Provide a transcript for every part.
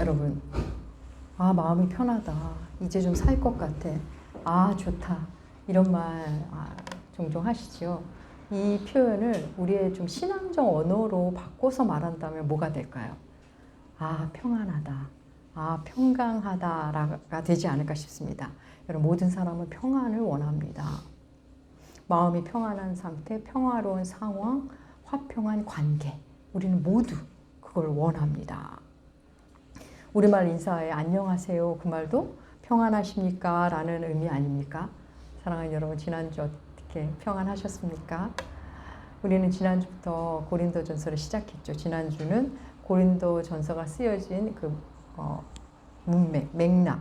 여러분, 아, 마음이 편하다. 이제 좀 살 것 같아. 아, 좋다. 이런 말 종종 하시죠. 이 표현을 우리의 좀 신앙적 언어로 바꿔서 말한다면 뭐가 될까요? 아, 평안하다. 아, 평강하다가 되지 않을까 싶습니다. 여러분, 모든 사람은 평안을 원합니다. 마음이 평안한 상태, 평화로운 상황, 화평한 관계. 우리는 모두 그걸 원합니다. 우리말 인사에 안녕하세요. 그 말도 평안하십니까? 라는 의미 아닙니까? 사랑하는 여러분, 지난주 어떻게 평안하셨습니까? 우리는 지난주부터 고린도전서를 시작했죠. 지난주는 고린도전서가 쓰여진 그 문맥, 맥락,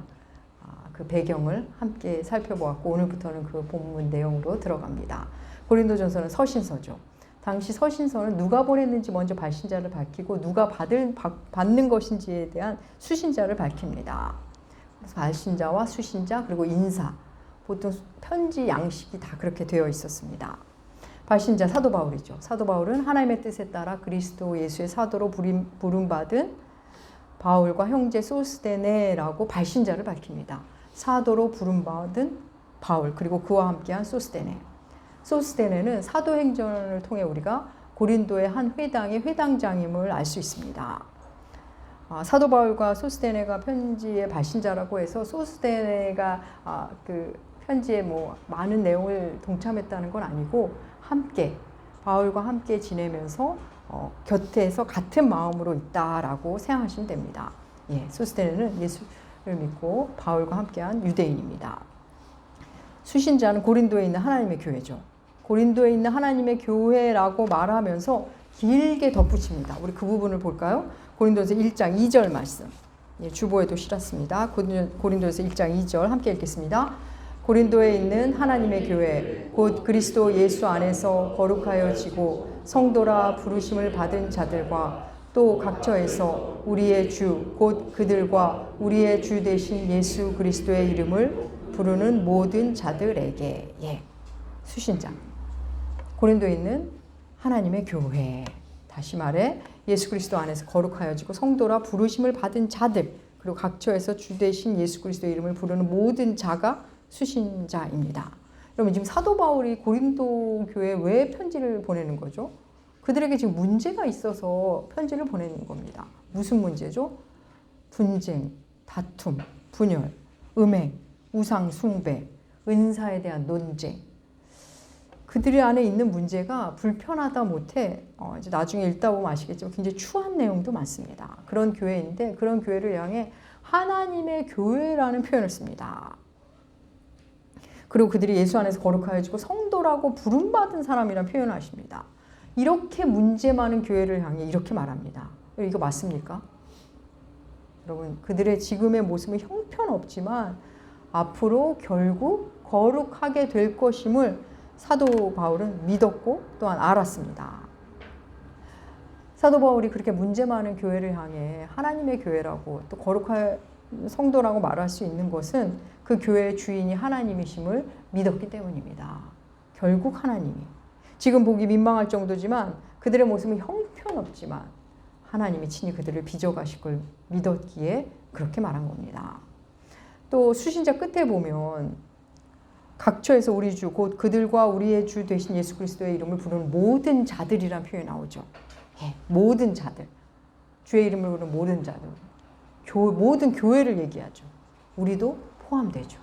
그 배경을 함께 살펴보았고 오늘부터는 그 본문 내용으로 들어갑니다. 고린도전서는 서신서죠. 당시 서신서는 누가 보냈는지 먼저 발신자를 밝히고 누가 받는 것인지에 대한 수신자를 밝힙니다. 그래서 발신자와 수신자 그리고 인사, 보통 편지 양식이 다 그렇게 되어 있었습니다. 발신자 사도 바울이죠. 사도 바울은 하나님의 뜻에 따라 그리스도 예수의 사도로 부름받은 바울과 형제 소스데네라고 발신자를 밝힙니다. 사도로 부름받은 바울 그리고 그와 함께한 소스데네. 소스데네는 사도행전을 통해 우리가 고린도의 한 회당의 회당장임을 알 수 있습니다. 사도 바울과 소스데네가 편지의 발신자라고 해서 소스데네가 그 편지에 뭐 많은 내용을 동참했다는 건 아니고 함께 바울과 함께 지내면서 곁에서 같은 마음으로 있다라고 생각하시면 됩니다. 예, 소스데네는 예수를 믿고 바울과 함께한 유대인입니다. 수신자는 고린도에 있는 하나님의 교회죠. 고린도에 있는 하나님의 교회라고 말하면서 길게 덧붙입니다. 우리 그 부분을 볼까요? 고린도서 1장 2절 말씀. 예, 주보에도 실었습니다. 고린도서 1장 2절 함께 읽겠습니다. 고린도에 있는 하나님의 교회 곧 그리스도 예수 안에서 거룩하여지고 성도라 부르심을 받은 자들과 또 각처에서 우리의 주 곧 그들과 우리의 주 되신 예수 그리스도의 이름을 부르는 모든 자들에게. 예, 수신자 고린도에 있는 하나님의 교회, 다시 말해 예수 그리스도 안에서 거룩하여지고 성도라 부르심을 받은 자들 그리고 각처에서 주 되신 예수 그리스도의 이름을 부르는 모든 자가 수신자입니다. 여러분, 지금 사도 바울이 고린도 교회에 왜 편지를 보내는 거죠? 그들에게 지금 문제가 있어서 편지를 보내는 겁니다. 무슨 문제죠? 분쟁, 다툼, 분열, 음행, 우상 숭배, 은사에 대한 논쟁. 그들 안에 있는 문제가 불편하다 못해 이제 나중에 읽다 보면 아시겠지만 굉장히 추한 내용도 많습니다. 그런 교회인데 그런 교회를 향해 하나님의 교회라는 표현을 씁니다. 그리고 그들이 예수 안에서 거룩하여지고 성도라고 부름받은 사람이라는 표현을 하십니다. 이렇게 문제 많은 교회를 향해 이렇게 말합니다. 이거 맞습니까? 여러분, 그들의 지금의 모습은 형편없지만 앞으로 결국 거룩하게 될 것임을 사도 바울은 믿었고 또한 알았습니다. 사도 바울이 그렇게 문제 많은 교회를 향해 하나님의 교회라고 또 거룩한 성도라고 말할 수 있는 것은 그 교회의 주인이 하나님이심을 믿었기 때문입니다. 결국 하나님이 지금 보기 민망할 정도지만 그들의 모습은 형편없지만 하나님이 친히 그들을 빚어가실 걸 믿었기에 그렇게 말한 겁니다. 또 수신자 끝에 보면 각처에서 우리 주 곧 그들과 우리의 주 되신 예수 그리스도의 이름을 부르는 모든 자들이라는 표현이 나오죠. 예, 모든 자들. 주의 이름을 부르는 모든 자들. 모든 교회를 얘기하죠. 우리도 포함되죠.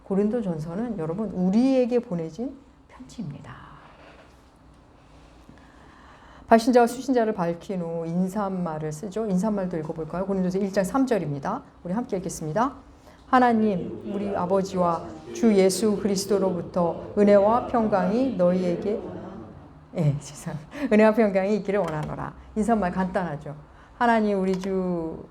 고린도전서는 여러분 우리에게 보내진 편지입니다. 발신자와 수신자를 밝힌 후 인사말을 쓰죠. 인사말도 읽어볼까요? 고린도서 1장 3절입니다. 우리 함께 읽겠습니다. 하나님 우리 아버지와 주 예수 그리스도로부터 은혜와 평강이 너희에게 은혜와 평강이 있기를 원하노라. 인사말 간단하죠. 하나님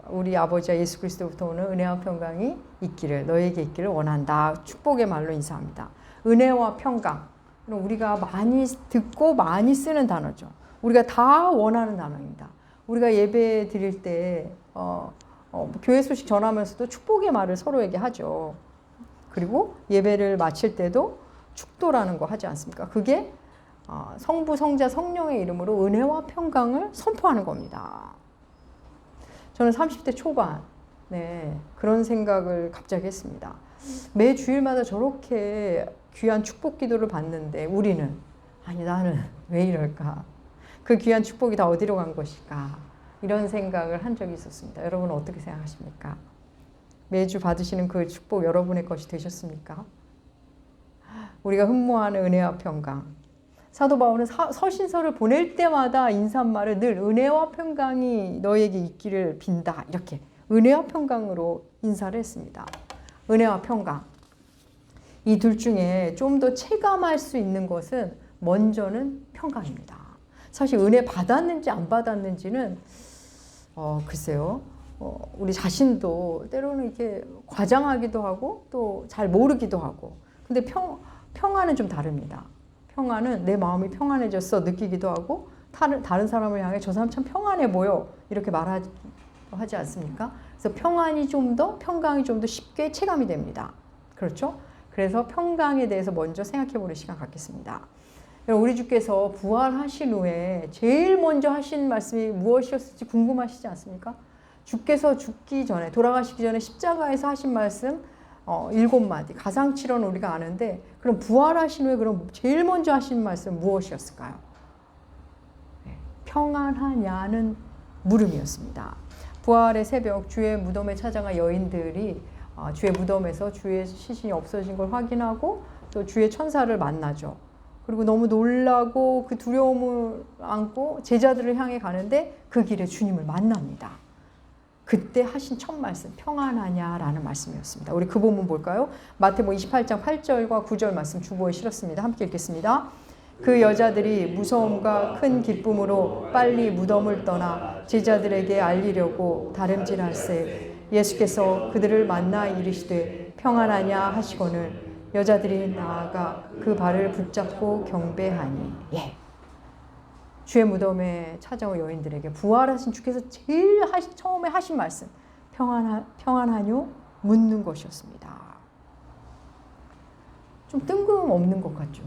우리 아버지와 예수 그리스도부터 오는 은혜와 평강이 있기를 너희에게 있기를 원한다. 축복의 말로 인사합니다. 은혜와 평강, 우리가 많이 듣고 많이 쓰는 단어죠. 우리가 다 원하는 단어입니다. 우리가 예배 드릴 때 교회 소식 전하면서도 축복의 말을 서로에게 하죠. 그리고 예배를 마칠 때도 축도라는 거 하지 않습니까? 그게 성부, 성자, 성령의 이름으로 은혜와 평강을 선포하는 겁니다. 저는 30대 초반 네, 그런 생각을 갑자기 했습니다. 매 주일마다 저렇게 귀한 축복 기도를 받는데 우리는 아니 나는 왜 이럴까? 그 귀한 축복이 다 어디로 간 것일까? 이런 생각을 한 적이 있었습니다. 여러분은 어떻게 생각하십니까? 매주 받으시는 그 축복 여러분의 것이 되셨습니까? 우리가 흠모하는 은혜와 평강. 사도 바울은 서신서를 보낼 때마다 인사말을 늘 은혜와 평강이 너에게 있기를 빈다. 이렇게 은혜와 평강으로 인사를 했습니다. 은혜와 평강. 이 둘 중에 좀 더 체감할 수 있는 것은 먼저는 평강입니다. 사실 은혜 받았는지 안 받았는지는 글쎄요. 우리 자신도 때로는 이렇게 과장하기도 하고 또 잘 모르기도 하고. 근데 평안은 좀 다릅니다. 평안은 내 마음이 평안해졌어 느끼기도 하고 다른 사람을 향해 저 사람 참 평안해 보여 이렇게 말하지 않습니까? 그래서 평안이 좀 더 평강이 좀 더 쉽게 체감이 됩니다. 그렇죠? 그래서 평강에 대해서 먼저 생각해 보는 시간 갖겠습니다. 우리 주께서 부활하신 후에 제일 먼저 하신 말씀이 무엇이었을지 궁금하시지 않습니까? 주께서 죽기 전에 돌아가시기 전에 십자가에서 하신 말씀 7마디 가상칠언 우리가 아는데 그럼 부활하신 후에 그럼 제일 먼저 하신 말씀 무엇이었을까요? 평안하냐는 물음이었습니다. 부활의 새벽 주의 무덤에 찾아간 여인들이 주의 무덤에서 주의 시신이 없어진 걸 확인하고 또 주의 천사를 만나죠. 그리고 너무 놀라고 그 두려움을 안고 제자들을 향해 가는데 그 길에 주님을 만납니다. 그때 하신 첫 말씀 평안하냐라는 말씀이었습니다. 우리 그 본문 볼까요? 마태복음 28장 8절과 9절 말씀 주보에 실었습니다. 함께 읽겠습니다. 그 여자들이 무서움과 큰 기쁨으로 빨리 무덤을 떠나 제자들에게 알리려고 다름질할세 예수께서 그들을 만나 이르시되 평안하냐 하시거늘 여자들이 나아가 그 발을 붙잡고 경배하니. 주의 무덤에 찾아온 여인들에게 부활하신 주께서 제일 처음에 하신 말씀 평안하뇨? 묻는 것이었습니다. 좀 뜬금없는 것 같죠?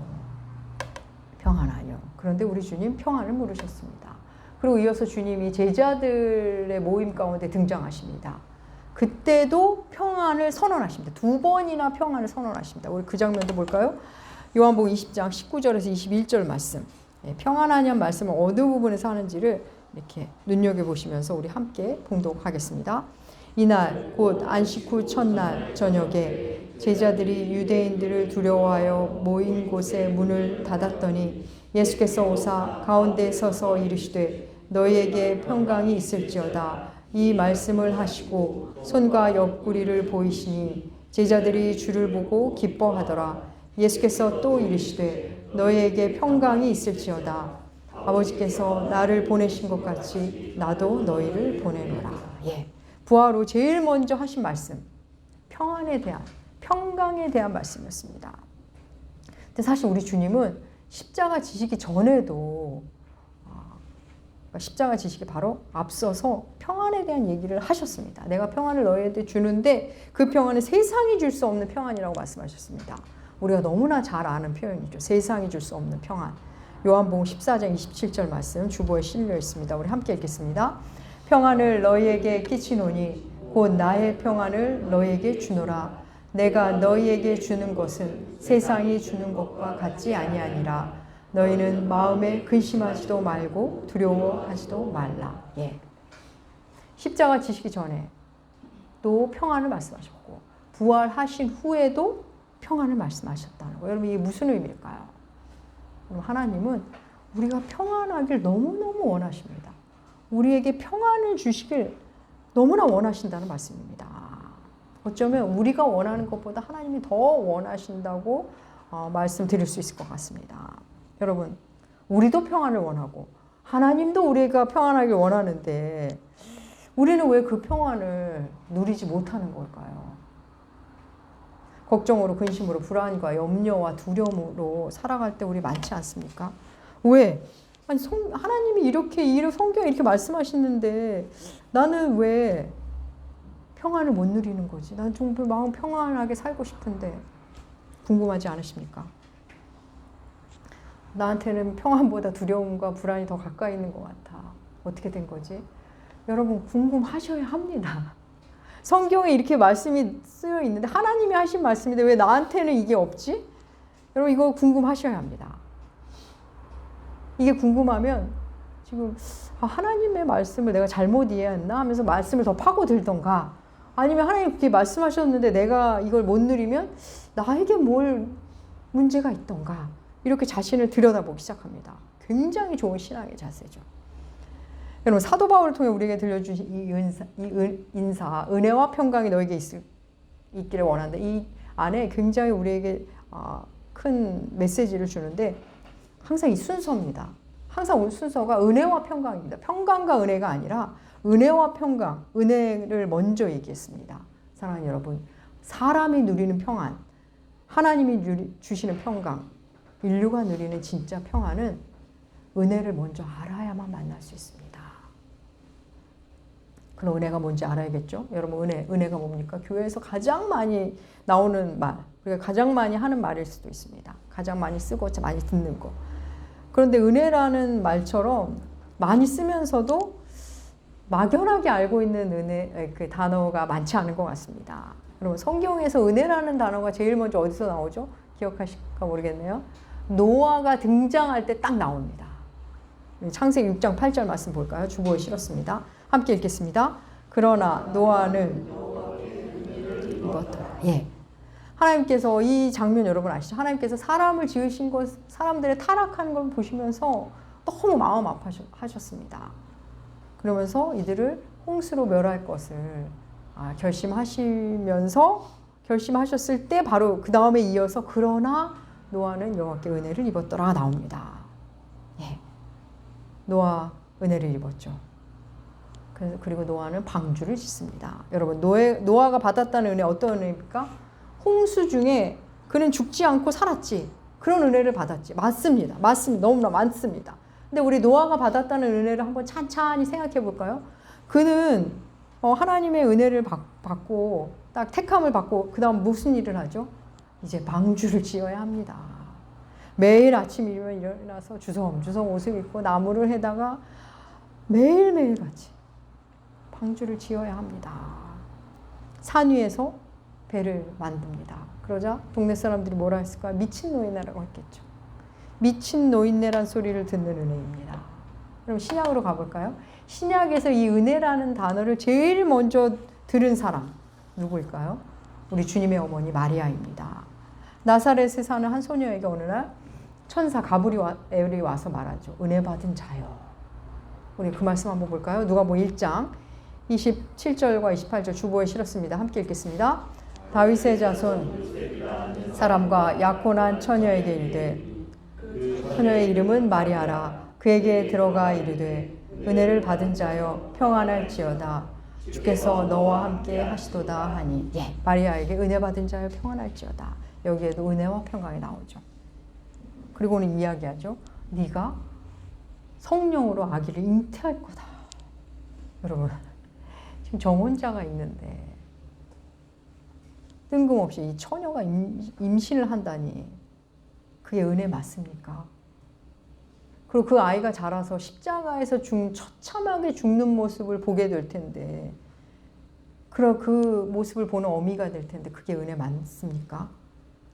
평안하뇨. 그런데 우리 주님 평안을 물으셨습니다. 그리고 이어서 주님이 제자들의 모임 가운데 등장하십니다. 그때도 평안을 선언하십니다. 2번이나 평안을 선언하십니다. 우리 그 장면도 볼까요? 요한복음 20장 19절에서 21절 말씀. 평안하냐는 말씀은 어느 부분에서 하는지를 이렇게 눈여겨보시면서 우리 함께 봉독하겠습니다. 이날 곧 안식 후 첫날 저녁에 제자들이 유대인들을 두려워하여 모인 곳에 문을 닫았더니 예수께서 오사 가운데 서서 이르시되 너희에게 평강이 있을지어다. 이 말씀을 하시고 손과 옆구리를 보이시니 제자들이 주를 보고 기뻐하더라. 예수께서 또 이르시되 너희에게 평강이 있을지어다. 아버지께서 나를 보내신 것 같이 나도 너희를 보내노라. 부활 후 제일 먼저 하신 말씀 평안에 대한 평강에 대한 말씀이었습니다. 근데 사실 우리 주님은 십자가 지시기 전에도 십자가 지시기 바로 앞서서 평안에 대한 얘기를 하셨습니다. 내가 평안을 너희한테 주는데 그 평안은 세상이 줄 수 없는 평안이라고 말씀하셨습니다. 우리가 너무나 잘 아는 표현이죠. 세상이 줄 수 없는 평안. 요한복음 14장 27절 말씀 주보에 실려 있습니다. 우리 함께 읽겠습니다. 평안을 너희에게 끼치노니 곧 나의 평안을 너희에게 주노라. 내가 너희에게 주는 것은 세상이 주는 것과 같지 아니하니라. 너희는 마음에 근심하지도 말고 두려워하지도 말라. 십자가 지시기 전에 또 평안을 말씀하셨고 부활하신 후에도 평안을 말씀하셨다는 거예요. 여러분 이게 무슨 의미일까요? 하나님은 우리가 평안하길 너무너무 원하십니다. 우리에게 평안을 주시길 너무나 원하신다는 말씀입니다. 어쩌면 우리가 원하는 것보다 하나님이 더 원하신다고 말씀드릴 수 있을 것 같습니다. 여러분, 우리도 평안을 원하고 하나님도 우리가 평안하길 원하는데 우리는 왜 그 평안을 누리지 못하는 걸까요? 걱정으로 근심으로 불안과 염려와 두려움으로 살아갈 때 우리 많지 않습니까? 왜? 아니 하나님이 이렇게 성경에 이렇게 말씀하시는데 나는 왜 평안을 못 누리는 거지? 난 정말 마음 평안하게 살고 싶은데 궁금하지 않으십니까? 나한테는 평안보다 두려움과 불안이 더 가까이 있는 것 같아. 어떻게 된 거지? 여러분 궁금하셔야 합니다. 성경에 이렇게 말씀이 쓰여 있는데 하나님이 하신 말씀인데 왜 나한테는 이게 없지? 여러분 이거 궁금하셔야 합니다. 이게 궁금하면 지금 하나님의 말씀을 내가 잘못 이해했나 하면서 말씀을 더 파고들던가, 아니면 하나님 그렇게 말씀하셨는데 내가 이걸 못 누리면 나에게 뭘 문제가 있던가, 이렇게 자신을 들여다보기 시작합니다. 굉장히 좋은 신앙의 자세죠. 여러분 사도 바울을 통해 우리에게 들려주신 이 인사, 은혜와 평강이 너에게 있기를 원한다. 이 안에 굉장히 우리에게 큰 메시지를 주는데 항상 이 순서입니다. 항상 순서가 은혜와 평강입니다. 평강과 은혜가 아니라 은혜와 평강, 은혜를 먼저 얘기했습니다. 사랑하는 여러분, 사람이 누리는 평안, 하나님이 주시는 평강, 인류가 누리는 진짜 평안은 은혜를 먼저 알아야만 만날 수 있습니다. 그럼 은혜가 뭔지 알아야겠죠? 여러분 은혜가 뭡니까? 교회에서 가장 많이 나오는 말, 우리가 가장 많이 하는 말일 수도 있습니다. 가장 많이 쓰고 많이 듣는 거. 그런데 은혜라는 말처럼 많이 쓰면서도 막연하게 알고 있는 은혜, 그 단어가 많지 않은 것 같습니다. 여러분 성경에서 은혜라는 단어가 제일 먼저 어디서 나오죠? 기억하실까 모르겠네요. 노아가 등장할 때 딱 나옵니다. 창세기 6장 8절 말씀 볼까요? 주보에 실었습니다. 함께 읽겠습니다. 그러나 노아는 입었더라. 예. 하나님께서 이 장면 여러분 아시죠? 하나님께서 사람을 지으신 것, 사람들의 타락한 걸 보시면서 너무 마음 아파하셨습니다. 그러면서 이들을 홍수로 멸할 것을 결심하셨을 때 바로 그 다음에 이어서 그러나 노아는 여호와께 은혜를 입었더라 나옵니다. 예. 노아 은혜를 입었죠. 그리고 노아는 방주를 짓습니다. 여러분 노아가 받았다는 은혜 어떤 은혜입니까? 홍수 중에 그는 죽지 않고 살았지. 그런 은혜를 받았지. 맞습니다. 너무나 많습니다. 근데 우리 노아가 받았다는 은혜를 한번 찬찬히 생각해 볼까요? 그는 하나님의 은혜를 받고 딱 택함을 받고 그 다음 무슨 일을 하죠? 이제 방주를 지어야 합니다. 매일 아침이면 일어나서 주섬주섬 옷을 입고 나무를 해다가 매일매일 같이 방주를 지어야 합니다. 산 위에서 배를 만듭니다. 그러자 동네 사람들이 뭐라 했을까요? 미친 노인네라고 했겠죠. 미친 노인네란 소리를 듣는 은혜입니다. 그럼 신약으로 가볼까요? 신약에서 이 은혜라는 단어를 제일 먼저 들은 사람 누구일까요? 우리 주님의 어머니 마리아입니다. 나사렛에 사는 한 소녀에게 어느 날 천사 가브리엘이 와서 말하죠. 은혜 받은 자여. 우리 그 말씀 한번 볼까요? 누가복음 1장 27절과 28절 주보에 실었습니다. 함께 읽겠습니다. 다윗의 자손 사람과 약혼한 처녀에게 이르되 처녀의 이름은 마리아라. 그에게 들어가 이르되 은혜를 받은 자여 평안할지어다. 주께서 너와 함께 하시도다 하니. 예, 마리아에게 은혜 받은 자여 평안할지어다. 여기에도 은혜와 평강이 나오죠. 그리고는 이야기하죠. 네가 성령으로 아기를 잉태할 거다. 여러분 지금 정혼자가 있는데 뜬금없이 이 처녀가 임신을 한다니 그게 은혜 맞습니까? 그리고 그 아이가 자라서 십자가에서 처참하게 죽는 모습을 보게 될 텐데, 그런 그 모습을 보는 어미가 될 텐데 그게 은혜 맞습니까?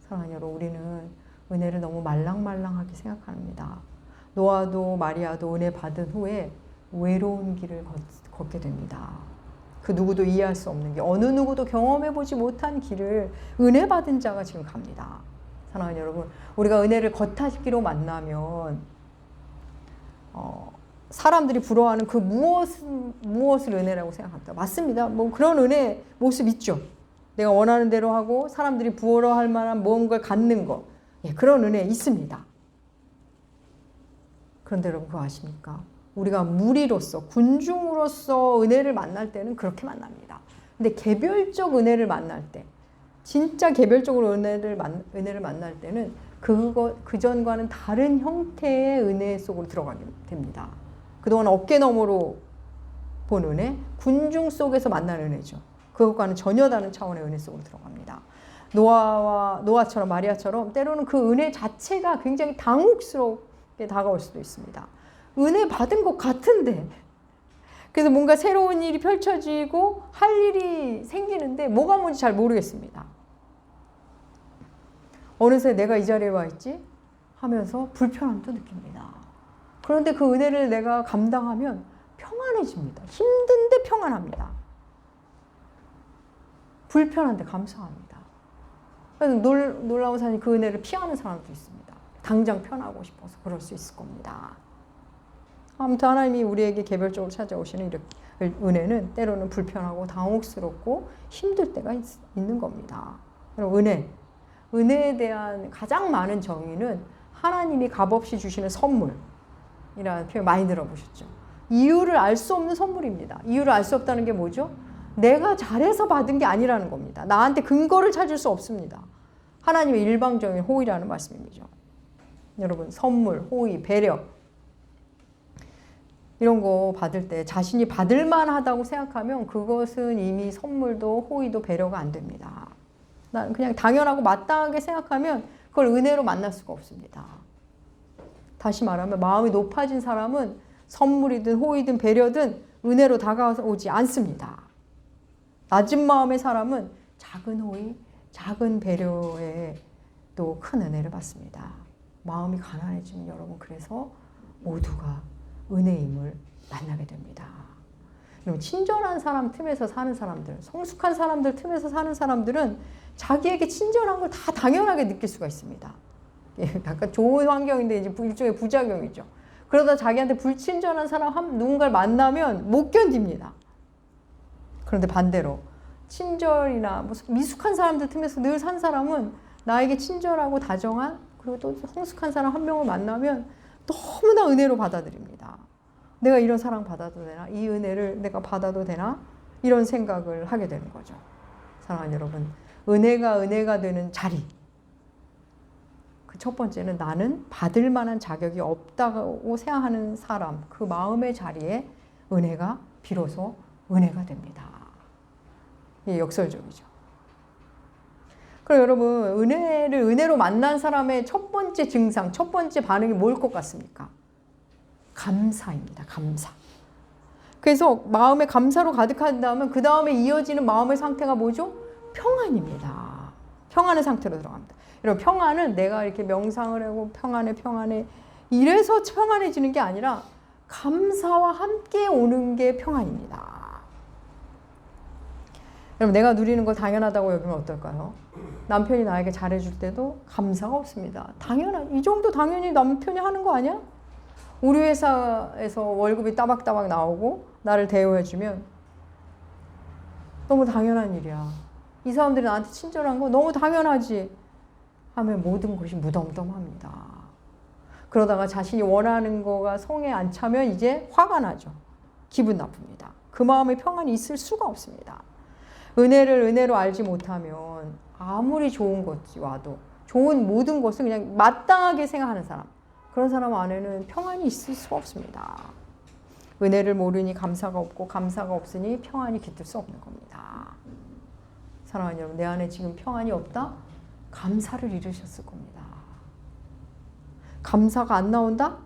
사랑하는 여러분, 우리는 은혜를 너무 말랑말랑하게 생각합니다. 노아도 마리아도 은혜 받은 후에 외로운 길을 걷게 됩니다. 그 누구도 이해할 수 없는 길, 어느 누구도 경험해보지 못한 길을 은혜 받은 자가 지금 갑니다. 사랑하는 여러분, 우리가 은혜를 겉핥기로 만나면 사람들이 부러워하는 그 무엇을 은혜라고 생각합니다. 맞습니다. 뭐 그런 은혜 모습 있죠. 내가 원하는 대로 하고 사람들이 부러워할 만한 무언가를 갖는 것, 예, 그런 은혜 있습니다. 그런데 여러분 그거 아십니까? 우리가 무리로서, 군중으로서 은혜를 만날 때는 그렇게 만납니다. 근데 개별적 은혜를 만날 때, 진짜 개별적으로 은혜를 만날 때는 그 전과는 다른 형태의 은혜 속으로 들어가게 됩니다. 그동안 어깨너머로 본 은혜, 군중 속에서 만난 은혜죠. 그것과는 전혀 다른 차원의 은혜 속으로 들어갑니다. 노아처럼 마리아처럼 때로는 그 은혜 자체가 굉장히 당혹스럽게 다가올 수도 있습니다. 은혜 받은 것 같은데 그래서 뭔가 새로운 일이 펼쳐지고 할 일이 생기는데 뭐가 뭔지 잘 모르겠습니다. 어느새 내가 이 자리에 와 있지? 하면서 불편함도 느낍니다. 그런데 그 은혜를 내가 감당하면 평안해집니다. 힘든데 평안합니다. 불편한데 감사합니다. 그래서 놀라운 사람이 그 은혜를 피하는 사람도 있습니다. 당장 편하고 싶어서 그럴 수 있을 겁니다. 아무튼 하나님이 우리에게 개별적으로 찾아오시는 은혜는 때로는 불편하고 당혹스럽고 힘들 때가 있는 겁니다. 그럼 은혜에 대한 가장 많은 정의는 하나님이 값없이 주시는 선물이라는 표현 많이 들어보셨죠? 이유를 알 수 없는 선물입니다. 이유를 알 수 없다는 게 뭐죠? 내가 잘해서 받은 게 아니라는 겁니다. 나한테 근거를 찾을 수 없습니다. 하나님의 일방적인 호의라는 말씀이죠. 여러분, 선물, 호의, 배려 이런 거 받을 때 자신이 받을 만하다고 생각하면 그것은 이미 선물도 호의도 배려가 안 됩니다. 난 그냥 당연하고 마땅하게 생각하면 그걸 은혜로 만날 수가 없습니다. 다시 말하면 마음이 높아진 사람은 선물이든 호의든 배려든 은혜로 다가오지 않습니다. 낮은 마음의 사람은 작은 호의, 작은 배려에 또 큰 은혜를 받습니다. 마음이 가난해지면 여러분 그래서 모두가 은혜임을 만나게 됩니다. 그럼 친절한 사람 틈에서 사는 사람들, 성숙한 사람들 틈에서 사는 사람들은 자기에게 친절한 걸 다 당연하게 느낄 수가 있습니다. 약간 좋은 환경인데 이제 일종의 부작용이죠. 그러다 자기한테 불친절한 사람 누군가를 만나면 못 견딥니다. 그런데 반대로 친절이나 무슨 미숙한 사람들 틈에서 늘 산 사람은 나에게 친절하고 다정한 그리고 또 성숙한 사람 한 명을 만나면 너무나 은혜로 받아들입니다. 내가 이런 사랑 받아도 되나? 이 은혜를 내가 받아도 되나? 이런 생각을 하게 되는 거죠. 사랑하는 여러분, 은혜가 되는 자리. 그 첫 번째는 나는 받을 만한 자격이 없다고 생각하는 사람, 그 마음의 자리에 은혜가 비로소 은혜가 됩니다. 이게 역설적이죠. 그럼 여러분, 은혜를 은혜로 만난 사람의 첫 번째 증상, 첫 번째 반응이 뭘 것 같습니까? 감사입니다. 감사. 그래서 마음에 감사로 가득한다면 그 다음에 이어지는 마음의 상태가 뭐죠? 평안입니다. 평안의 상태로 들어갑니다. 여러분, 평안은 내가 이렇게 명상을 하고 평안해 이래서 평안해지는 게 아니라 감사와 함께 오는 게 평안입니다. 여러분, 내가 누리는 걸 당연하다고 여기면 어떨까요? 남편이 나에게 잘해줄 때도 감사가 없습니다. 이 정도 당연히 남편이 하는 거 아니야? 우리 회사에서 월급이 따박따박 나오고 나를 대우해주면 너무 당연한 일이야. 이 사람들이 나한테 친절한 거 너무 당연하지 하면 모든 것이 무덤덤합니다. 그러다가 자신이 원하는 거가 성에 안 차면 이제 화가 나죠. 기분 나쁩니다. 그 마음에 평안이 있을 수가 없습니다. 은혜를 은혜로 알지 못하면 아무리 좋은 것이 와도 좋은 모든 것을 그냥 마땅하게 생각하는 사람, 그런 사람 안에는 평안이 있을 수가 없습니다. 은혜를 모르니 감사가 없고 감사가 없으니 평안이 깃들 수 없는 겁니다. 사랑하는 여러분, 내 안에 지금 평안이 없다? 감사를 잃으셨을 겁니다. 감사가 안 나온다?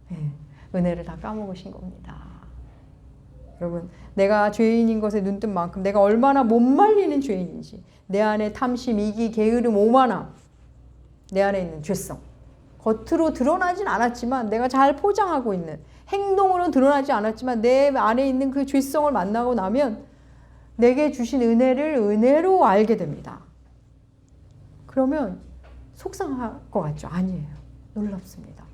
네, 은혜를 다 까먹으신 겁니다. 여러분, 내가 죄인인 것에 눈뜬 만큼 내가 얼마나 못 말리는 죄인인지, 내 안에 탐심, 이기, 게으름, 오만함, 내 안에 있는 죄성, 겉으로 드러나진 않았지만 내가 잘 포장하고 있는, 행동으로는 드러나지 않았지만 내 안에 있는 그 죄성을 만나고 나면 내게 주신 은혜를 은혜로 알게 됩니다. 그러면 속상할 것 같죠? 아니에요. 놀랍습니다.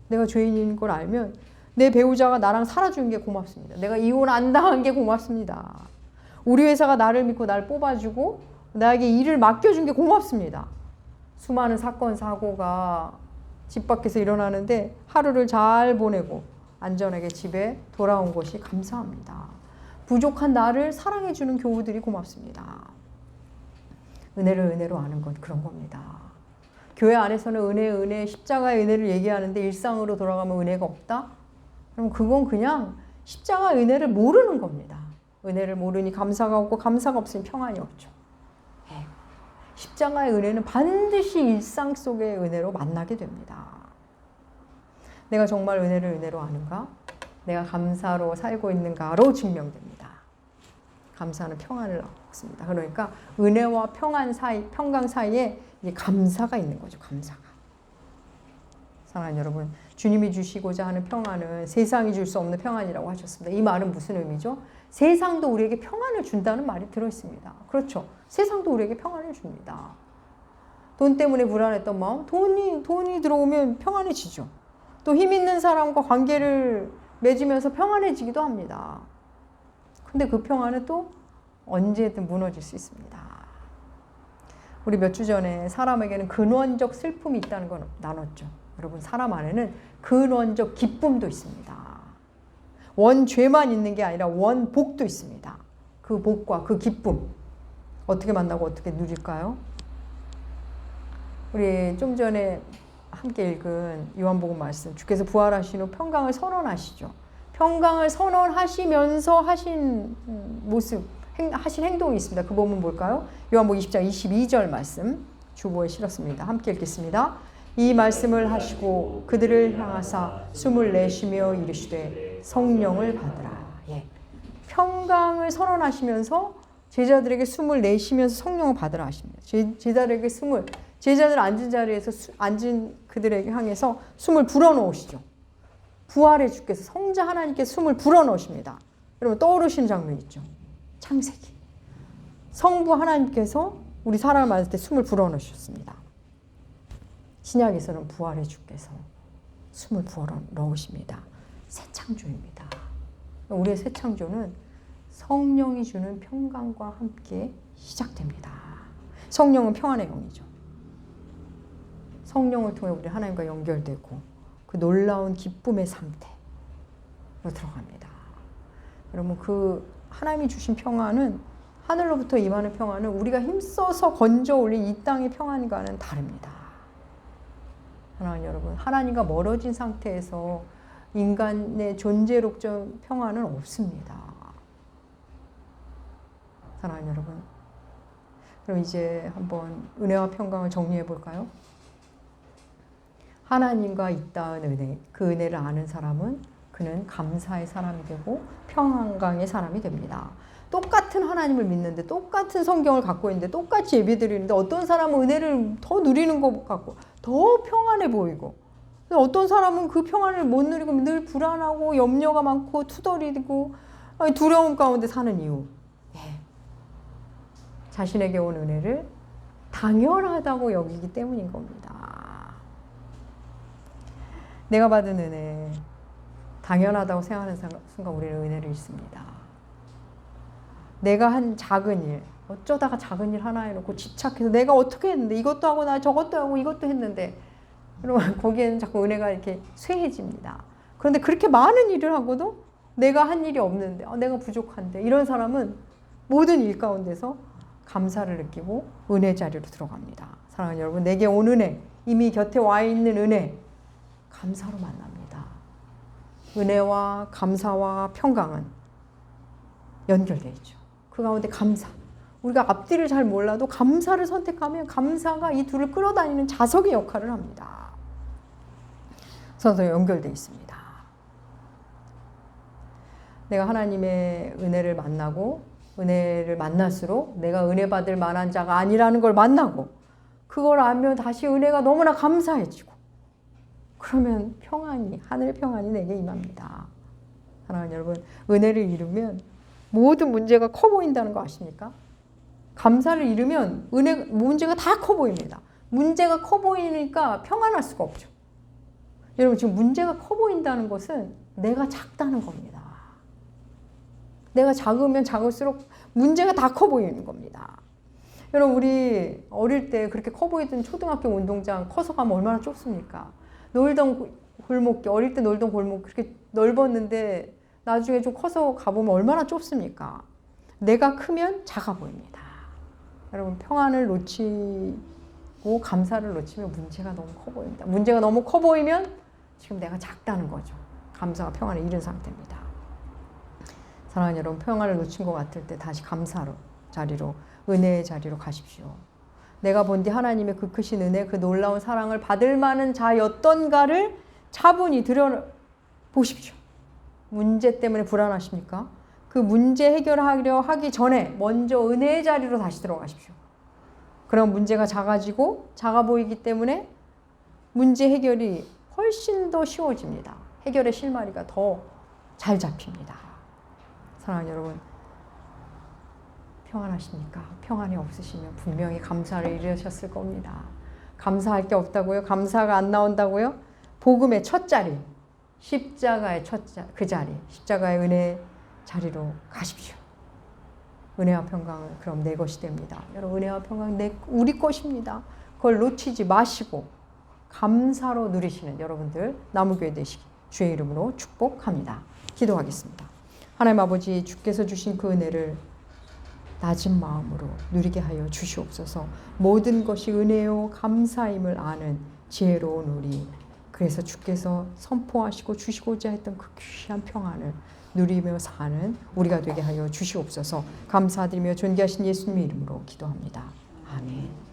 내가 죄인인 걸 알면 내 배우자가 나랑 살아주는 게 고맙습니다. 내가 이혼 안 당한 게 고맙습니다. 우리 회사가 나를 믿고 날 뽑아주고 나에게 일을 맡겨준 게 고맙습니다. 수많은 사건, 사고가 집 밖에서 일어나는데 하루를 잘 보내고 안전하게 집에 돌아온 것이 감사합니다. 부족한 나를 사랑해주는 교우들이 고맙습니다. 은혜를 은혜로 아는 건 그런 겁니다. 교회 안에서는 은혜, 십자가의 은혜를 얘기하는데 일상으로 돌아가면 은혜가 없다? 그럼 그건 그냥 십자가의 은혜를 모르는 겁니다. 은혜를 모르니 감사가 없고 감사가 없으니 평안이 없죠. 십자가의 은혜는 반드시 일상 속의 은혜로 만나게 됩니다. 내가 정말 은혜를 은혜로 아는가? 내가 감사로 살고 있는가로 증명됩니다. 감사는 평안을 얻습니다. 그러니까 은혜와 평강 사이에 이제 감사가 있는 거죠. 감사가. 사랑하는 여러분, 주님이 주시고자 하는 평안은 세상이 줄 수 없는 평안이라고 하셨습니다. 이 말은 무슨 의미죠? 세상도 우리에게 평안을 준다는 말이 들어있습니다. 그렇죠. 세상도 우리에게 평안을 줍니다. 돈 때문에 불안했던 마음, 돈이 들어오면 평안해지죠. 또 힘 있는 사람과 관계를 맺으면서 평안해지기도 합니다. 근데 그 평안은 또 언제든 무너질 수 있습니다. 우리 몇 주 전에 사람에게는 근원적 슬픔이 있다는 걸 나눴죠. 여러분, 사람 안에는 근원적 기쁨도 있습니다. 원죄만 있는 게 아니라 원복도 있습니다. 그 복과 그 기쁨 어떻게 만나고 어떻게 누릴까요? 우리 좀 전에 함께 읽은 요한복음 말씀, 주께서 부활하신 후 평강을 선언하시죠. 평강을 선언하시면서 하신 모습, 하신 행동이 있습니다. 그 본문 볼까요? 요한복음 20장 22절 말씀 주보에 실었습니다. 함께 읽겠습니다. 이 말씀을 하시고 그들을 향하사 숨을 내쉬며 이르시되 성령을 받으라. 예. 평강을 선언하시면서 제자들에게 숨을 내쉬면서 성령을 받으라 하십니다. 제자들에게 제자들 앉은 자리에서 앉은 그들에게 향해서 숨을 불어넣으시죠. 부활의 주께서 성자 하나님께 숨을 불어넣으십니다. 여러분 떠오르시는 장면 있죠. 창세기. 성부 하나님께서 우리 사람을 맞을 때 숨을 불어넣으셨습니다. 신약에서는 부활의 주께서 숨을 불어넣으십니다. 새 창조입니다. 우리의 새 창조는 성령이 주는 평강과 함께 시작됩니다. 성령은 평안의 영이죠. 성령을 통해 우리 하나님과 연결되고 그 놀라운 기쁨의 상태로 들어갑니다. 여러분, 그 하나님이 주신 평안은, 하늘로부터 임하는 평안은 우리가 힘써서 건져 올린 이 땅의 평안과는 다릅니다. 사랑하는 여러분, 하나님과 멀어진 상태에서 인간의 존재로적 평안은 없습니다. 사랑하는 여러분, 그럼 이제 한번 은혜와 평강을 정리해 볼까요? 하나님과 있다는 은혜, 그 은혜를 아는 사람은 그는 감사의 사람이 되고 평강의 사람이 됩니다. 똑같은 하나님을 믿는데, 똑같은 성경을 갖고 있는데, 똑같이 예배드리는데 어떤 사람은 은혜를 더 누리는 것 같고 더 평안해 보이고, 어떤 사람은 그 평안을 못 누리고 늘 불안하고 염려가 많고 투덜이고 두려움 가운데 사는 이유, 자신에게 온 은혜를 당연하다고 여기기 때문인 겁니다. 내가 받은 은혜, 당연하다고 생각하는 순간 우리는 은혜를 잃습니다. 내가 한 작은 일, 어쩌다가 작은 일 하나 해놓고 집착해서 내가 어떻게 했는데, 이것도 하고 나 저것도 하고 이것도 했는데, 여러분 거기에는 자꾸 은혜가 이렇게 쇠해집니다. 그런데 그렇게 많은 일을 하고도 내가 한 일이 없는데, 내가 부족한데, 이런 사람은 모든 일 가운데서 감사를 느끼고 은혜 자리로 들어갑니다. 사랑하는 여러분, 내게 온 은혜, 이미 곁에 와 있는 은혜, 감사로 만납니다. 은혜와 감사와 평강은 연결되어 있죠. 그 가운데 감사, 우리가 앞뒤를 잘 몰라도 감사를 선택하면 감사가 이 둘을 끌어다니는 자석의 역할을 합니다. 서로 연결되어 있습니다. 내가 하나님의 은혜를 만나고, 은혜를 만날수록 내가 은혜 받을 만한 자가 아니라는 걸 만나고, 그걸 알면 다시 은혜가 너무나 감사해지고, 그러면 평안이, 하늘의 평안이 내게 임합니다. 사랑하는 여러분, 은혜를 잃으면 모든 문제가 커 보인다는 거 아십니까? 감사를 잃으면 문제가 다 커 보입니다. 문제가 커 보이니까 평안할 수가 없죠. 여러분, 지금 문제가 커 보인다는 것은 내가 작다는 겁니다. 내가 작으면 작을수록 문제가 다 커 보이는 겁니다. 여러분, 우리 어릴 때 그렇게 커 보이던 초등학교 운동장 커서 가면 얼마나 좁습니까? 놀던 골목길, 어릴 때 놀던 골목 그렇게 넓었는데 나중에 좀 커서 가보면 얼마나 좁습니까? 내가 크면 작아 보입니다. 여러분, 평안을 놓치고 감사를 놓치면 문제가 너무 커 보입니다. 문제가 너무 커 보이면 지금 내가 작다는 거죠. 감사와 평안을 잃은 상태입니다. 사랑하는 여러분, 평안을 놓친 것 같을 때 다시 감사로 자리로, 은혜의 자리로 가십시오. 내가 본디 하나님의 그 크신 은혜, 그 놀라운 사랑을 받을 만한 자였던가를 차분히 들여보십시오. 문제 때문에 불안하십니까? 그 문제 해결하려 하기 전에 먼저 은혜의 자리로 다시 들어가십시오. 그럼 문제가 작아 보이기 때문에 문제 해결이 훨씬 더 쉬워집니다. 해결의 실마리가 더 잘 잡힙니다. 사랑하는 여러분, 평안하십니까? 평안이 없으시면 분명히 감사를 잃으셨을 겁니다. 감사할 게 없다고요? 감사가 안 나온다고요? 복음의 첫 자리, 십자가의 그 자리, 십자가의 은혜의 자리로 가십시오. 은혜와 평강은 그럼 내 것이 됩니다. 여러분, 은혜와 평강은 우리 것입니다. 그걸 놓치지 마시고 감사로 누리시는 여러분들 나무교회 되시기 주의 이름으로 축복합니다. 기도하겠습니다. 하나님 아버지, 주께서 주신 그 은혜를 낮은 마음으로 누리게 하여 주시옵소서. 모든 것이 은혜요 감사임을 아는 지혜로운 우리, 그래서 주께서 선포하시고 주시고자 했던 그 귀한 평안을 누리며 사는 우리가 되게 하여 주시옵소서. 감사드리며 존귀하신 예수님의 이름으로 기도합니다. 아멘.